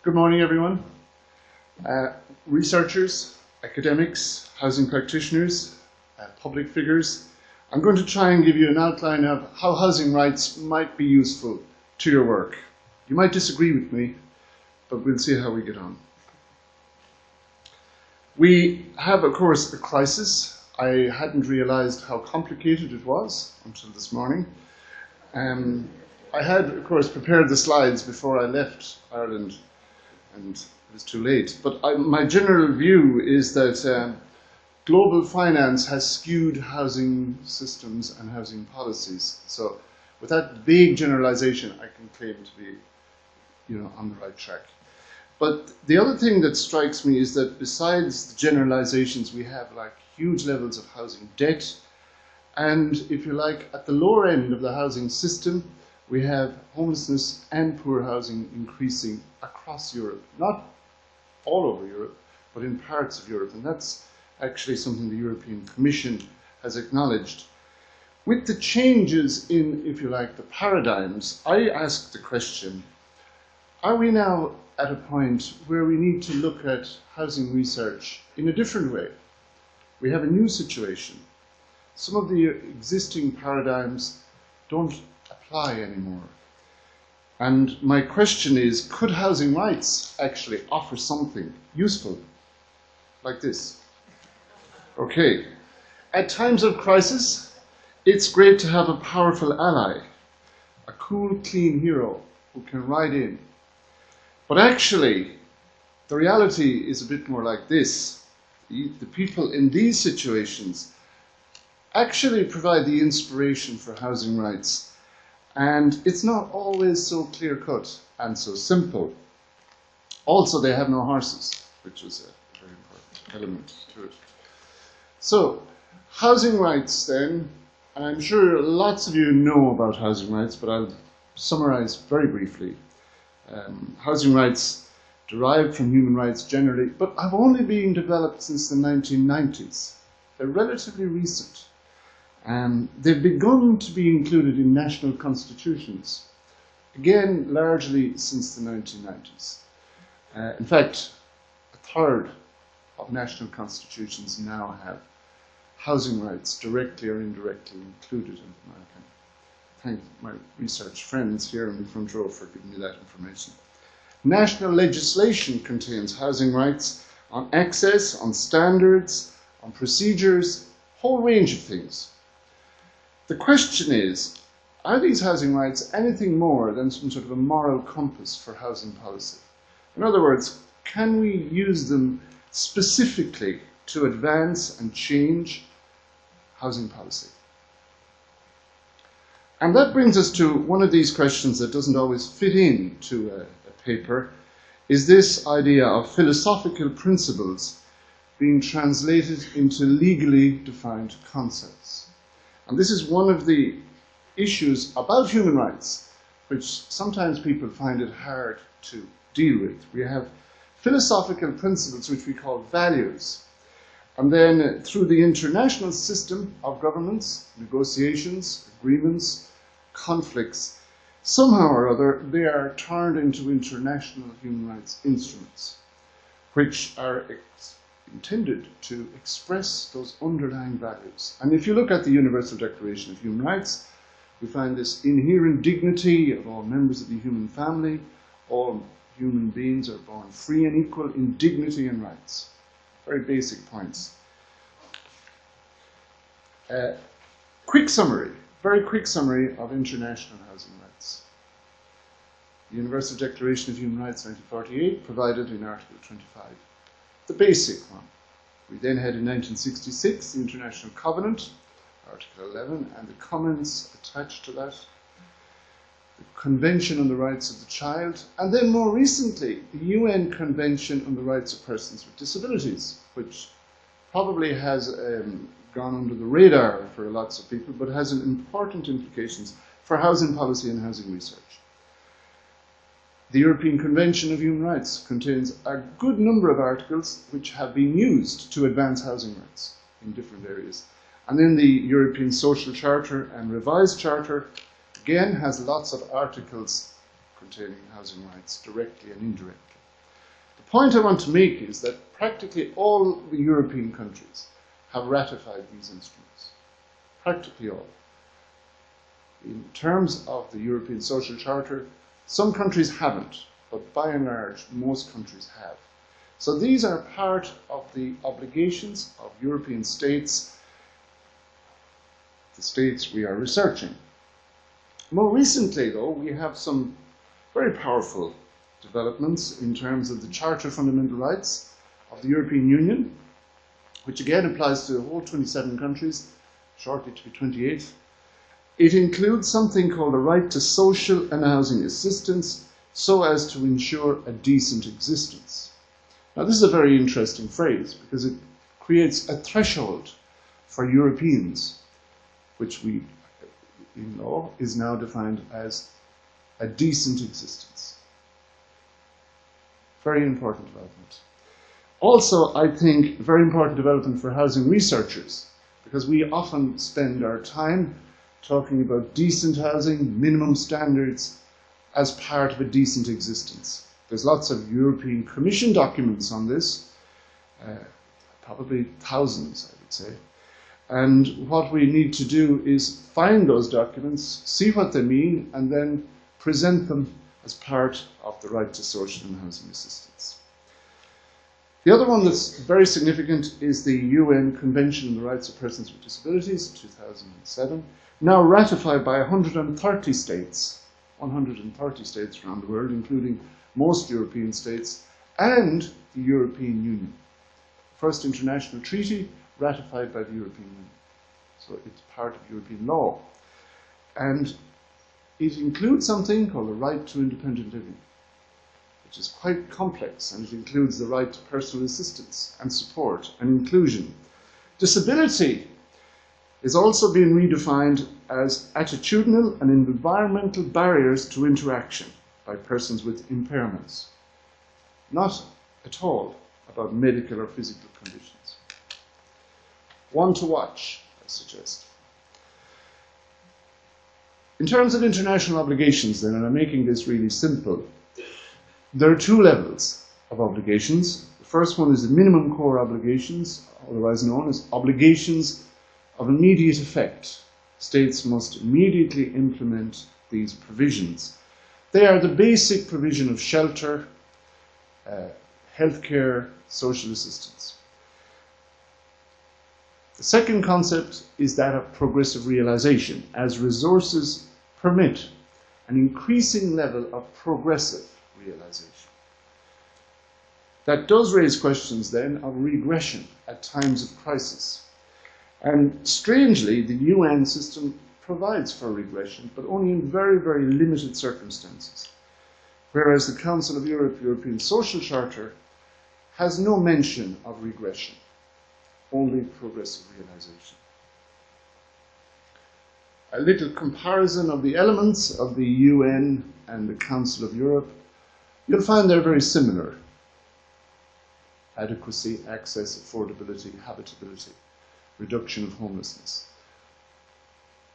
Good morning, everyone. Researchers, academics, housing practitioners, public figures. I'm going to try and give you an outline of how housing rights might be useful to your work. You might disagree with me, but we'll see how we get on. We have, of course, a crisis. I hadn't realized how complicated it was until this morning. I had, of course, prepared the slides before I left Ireland, and it was too late. But my general view is that global finance has skewed housing systems and housing policies. So with that vague generalization, I can claim to be, on the right track. But the other thing that strikes me is that besides the generalizations, we have like huge levels of housing debt. And if you like, at the lower end of the housing system, we have homelessness and poor housing increasing across Europe. Not all over Europe, but in parts of Europe. And that's actually something the European Commission has acknowledged. With the changes in, if you like, the paradigms, I ask the question, are we now at a point where we need to look at housing research in a different way? We have a new situation. Some of the existing paradigms don't apply anymore. And my question is, could housing rights actually offer something useful like this? Okay. At times of crisis, it's great to have a powerful ally, a cool, clean hero who can ride in. But actually, the reality is a bit more like this. The people in these situations actually provide the inspiration for housing rights. And it's not always so clear-cut and so simple. Also, they have no horses, which is a very important element to it. So, housing rights then, and I'm sure lots of you know about housing rights, but I'll summarize very briefly. Housing rights derive from human rights generally, but have only been developed since the 1990s. They're relatively recent. They've begun to be included in national constitutions, again, largely since the 1990s. In fact, a third of national constitutions now have housing rights directly or indirectly included in them. I can thank my research friends here in the front row for giving me that information. National legislation contains housing rights on access, on standards, on procedures, a whole range of things. The question is, are these housing rights anything more than some sort of a moral compass for housing policy? In other words, can we use them specifically to advance and change housing policy? And that brings us to one of these questions that doesn't always fit into a paper, is this idea of philosophical principles being translated into legally defined concepts. And this is one of the issues about human rights, which sometimes people find it hard to deal with. We have philosophical principles, which we call values. And then through the international system of governments, negotiations, agreements, conflicts, somehow or other, they are turned into international human rights instruments, which are intended to express those underlying values. And if you look at the Universal Declaration of Human Rights, we find this inherent dignity of all members of the human family. All human beings are born free and equal in dignity and rights. Very basic points. Quick summary, very quick summary of international housing rights. The Universal Declaration of Human Rights 1948 provided in Article 25. The basic one. We then had in 1966 the International Covenant, Article 11, and the comments attached to that, the Convention on the Rights of the Child, and then more recently the UN Convention on the Rights of Persons with Disabilities, which probably has gone under the radar for lots of people, but has important implications for housing policy and housing research. The European Convention of Human Rights contains a good number of articles which have been used to advance housing rights in different areas. And then the European Social Charter and Revised Charter, again, has lots of articles containing housing rights, directly and indirectly. point I want to make is that practically all the European countries have ratified these instruments. Practically all. In terms of the European Social Charter, some countries haven't, but by and large, most countries have. So these are part of the obligations of European states, the states we are researching. More recently, though, we have some very powerful developments in terms of the Charter of Fundamental Rights of the European Union, which again applies to the whole 27 countries, shortly to be 28. It includes something called a right to social and housing assistance so as to ensure a decent existence. Now, this is a very interesting phrase because it creates a threshold for Europeans, which we, in law, is now defined as a decent existence. Very important development. Also, I think, a very important development for housing researchers, because we often spend our time talking about decent housing, minimum standards, as part of a decent existence. There's lots of European Commission documents on this, probably thousands, I would say. And what we need to do is find those documents, see what they mean, and then present them as part of the right to social and housing assistance. The other one that's very significant is the UN Convention on the Rights of Persons with Disabilities, 2007, now ratified by 130 states, 130 states around the world, including most European states, and the European Union. First international treaty ratified by the European Union. So it's part of European law. And it includes something called the right to independent living, which is quite complex, and it includes the right to personal assistance and support and inclusion. Disability is also being redefined as attitudinal and environmental barriers to interaction by persons with impairments. Not at all about medical or physical conditions. One to watch, I suggest. In terms of international obligations then, and I'm making this really simple, there are two levels of obligations. The first one is the minimum core obligations, otherwise known as obligations of immediate effect. States must immediately implement these provisions. They are the basic provision of shelter, healthcare, social assistance. The second concept is that of progressive realization, as resources permit an increasing level of progressive realization. That does raise questions then of regression at times of crisis. And strangely, the UN system provides for regression, but only in very, very limited circumstances. Whereas the Council of Europe, European Social Charter, has no mention of regression, only progressive realization. A little comparison of the elements of the UN and the Council of Europe, you'll find they're very similar. Adequacy, access, affordability, habitability, reduction of homelessness.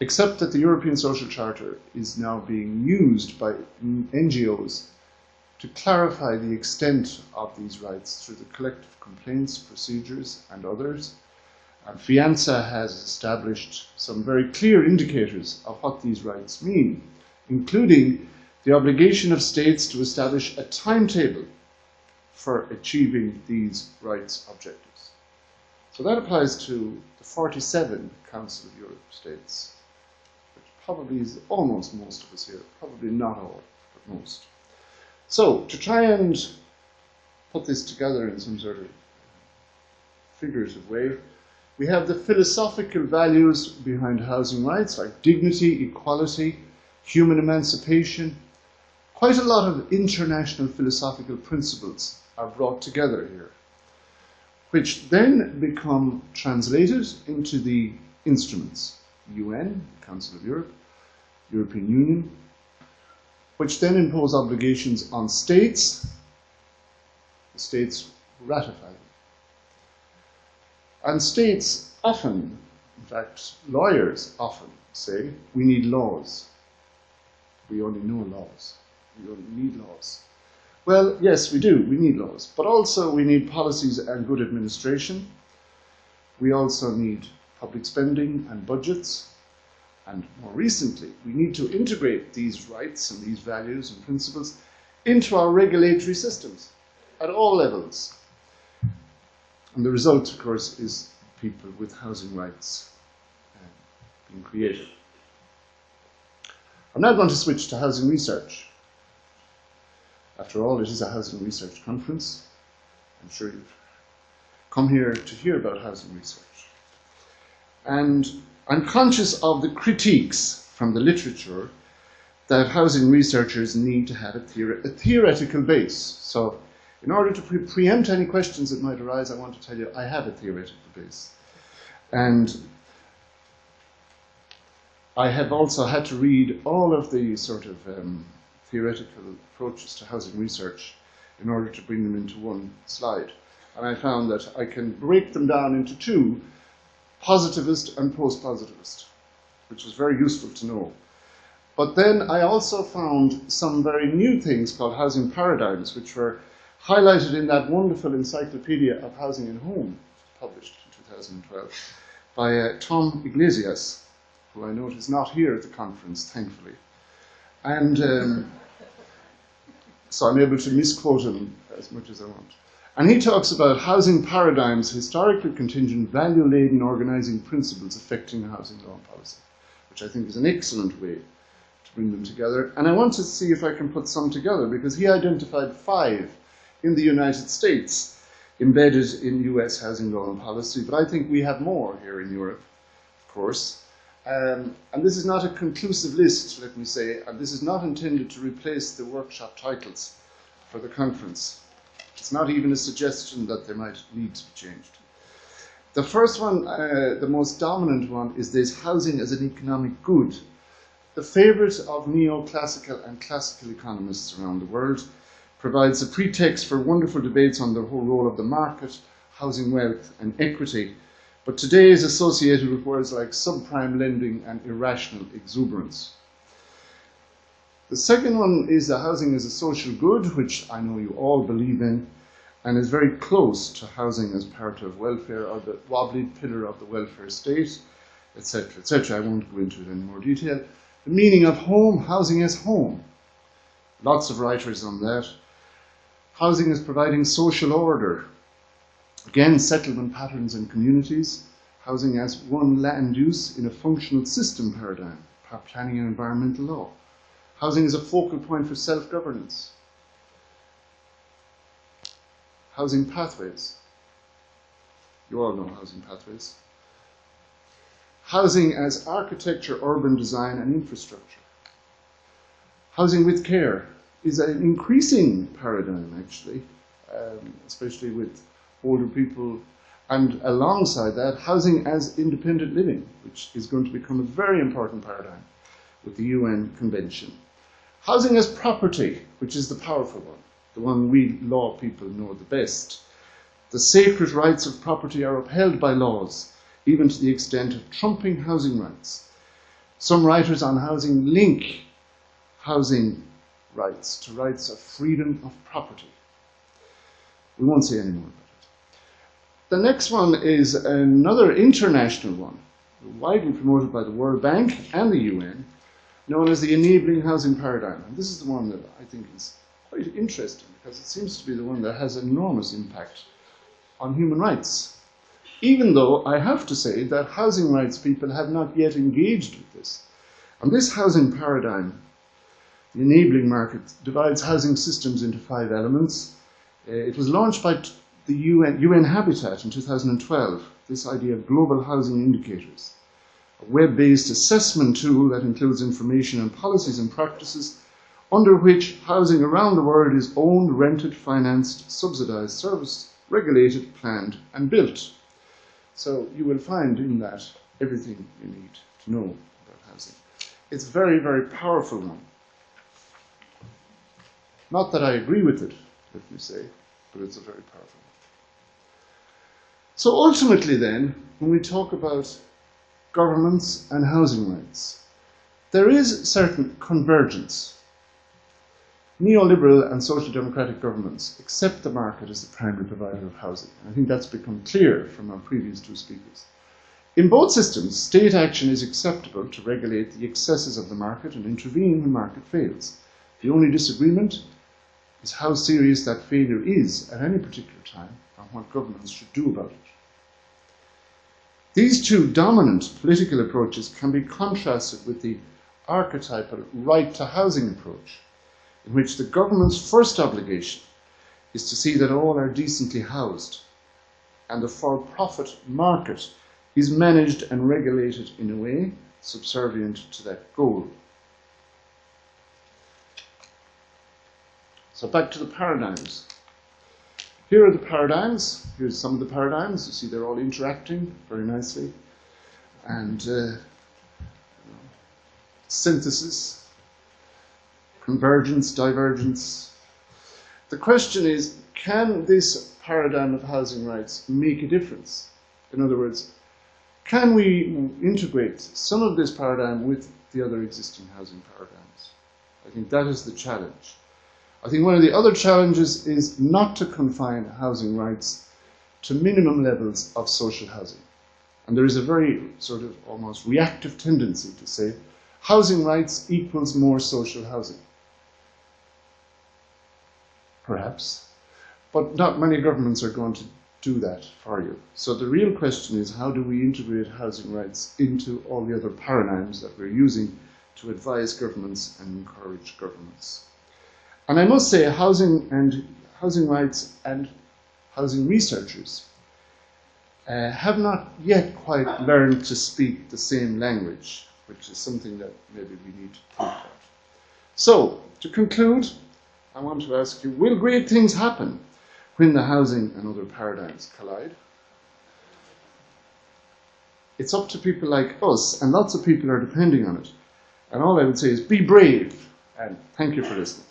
Except that the European Social Charter is now being used by NGOs to clarify the extent of these rights through the collective complaints procedures and others. And FIANZA has established some very clear indicators of what these rights mean, including the obligation of states to establish a timetable for achieving these rights objectives. So that applies to the 47 Council of Europe states, which probably is almost most of us here, probably not all, but most. So, to try and put this together in some sort of figurative way, we have the philosophical values behind housing rights, like dignity, equality, human emancipation. Quite a lot of international philosophical principles are brought together here, which then become translated into the instruments, UN, Council of Europe, European Union, which then impose obligations on states. The states ratify them. And states often, in fact, lawyers often say, we need laws. We only know laws. We only need laws. Well, yes, we do. We need laws. But also we need policies and good administration. We also need public spending and budgets. And more recently, we need to integrate these rights and these values and principles into our regulatory systems at all levels. And the result, of course, is people with housing rights being created. I'm now going to switch to housing research. After all, it is a housing research conference. I'm sure you've come here to hear about housing research. And I'm conscious of the critiques from the literature that housing researchers need to have a theoretical base. So in order to preempt any questions that might arise, I want to tell you I have a theoretical base. And I have also had to read all of the sort of theoretical approaches to housing research in order to bring them into one slide. And I found that I can break them down into two, positivist and post-positivist, which was very useful to know. But then I also found some very new things called housing paradigms, which were highlighted in that wonderful Encyclopedia of Housing and Home, published in 2012, by Tom Iglesias, who I note is not here at the conference, thankfully. And so I'm able to misquote him as much as I want. And he talks about housing paradigms, historically contingent, value-laden organizing principles affecting housing law and policy, which I think is an excellent way to bring them together. And I want to see if I can put some together, because he identified 5 in the United States embedded in US housing law and policy, but I think we have more here in Europe, of course. And this is not a conclusive list, let me say, and this is not intended to replace the workshop titles for the conference. It's not even a suggestion that they might need to be changed. The first one, the most dominant one, is this: housing as an economic good. The favorite of neoclassical and classical economists around the world, provides a pretext for wonderful debates on the whole role of the market, housing wealth and equity, but today is associated with words like subprime lending and irrational exuberance. The second one is that housing is a social good, which I know you all believe in, and is very close to housing as part of welfare, or the wobbly pillar of the welfare state, etc., etc. I won't go into it in more detail. The meaning of home, housing as home. Lots of writers on that. Housing is providing social order. Again, settlement patterns and communities. Housing as one land use in a functional system paradigm, planning and environmental law. Housing is a focal point for self-governance. Housing pathways. You all know housing pathways. Housing as architecture, urban design and infrastructure. Housing with care is an increasing paradigm, actually, especially with older people. And alongside that, housing as independent living, which is going to become a very important paradigm with the UN Convention. Housing as property, which is the powerful one, the one we law people know the best. The sacred rights of property are upheld by laws, even to the extent of trumping housing rights. Some writers on housing link housing rights to rights of freedom of property. We won't say any more about it. The next one is another international one, widely promoted by the World Bank and the UN, known as the enabling housing paradigm. And this is the one that I think is quite interesting, because it seems to be the one that has enormous impact on human rights. Even though I have to say that housing rights people have not yet engaged with this. And this housing paradigm, the enabling market, divides housing systems into 5 elements. It was launched by the UN Habitat in 2012, this idea of global housing indicators, a web-based assessment tool that includes information on policies and practices under which housing around the world is owned, rented, financed, subsidized, serviced, regulated, planned, and built. So you will find in that everything you need to know about housing. It's a very, very powerful one. Not that I agree with it, let me say, but it's a very powerful one. So ultimately then, when we talk about governments and housing rights, there is certain convergence. Neoliberal and social democratic governments accept the market as the primary provider of housing. I think that's become clear from our previous two speakers. In both systems, state action is acceptable to regulate the excesses of the market and intervene when the market fails. The only disagreement is how serious that failure is at any particular time and what governments should do about it. These two dominant political approaches can be contrasted with the archetypal right to housing approach, in which the government's first obligation is to see that all are decently housed, and the for-profit market is managed and regulated in a way subservient to that goal. So back to the paradigms. Here are the paradigms. Here's some of the paradigms. You see they're all interacting very nicely. And synthesis, convergence, divergence. The question is, can this paradigm of housing rights make a difference? In other words, can we integrate some of this paradigm with the other existing housing paradigms? I think that is the challenge. I think one of the other challenges is not to confine housing rights to minimum levels of social housing. And there is a very sort of almost reactive tendency to say housing rights equals more social housing. Perhaps. But not many governments are going to do that for you. So the real question is, how do we integrate housing rights into all the other paradigms that we're using to advise governments and encourage governments? And I must say, housing rights and housing researchers have not yet quite learned to speak the same language, which is something that maybe we need to think about. So, to conclude, I want to ask you, will great things happen when the housing and other paradigms collide? It's up to people like us, and lots of people are depending on it. And all I would say is be brave, and thank you for listening.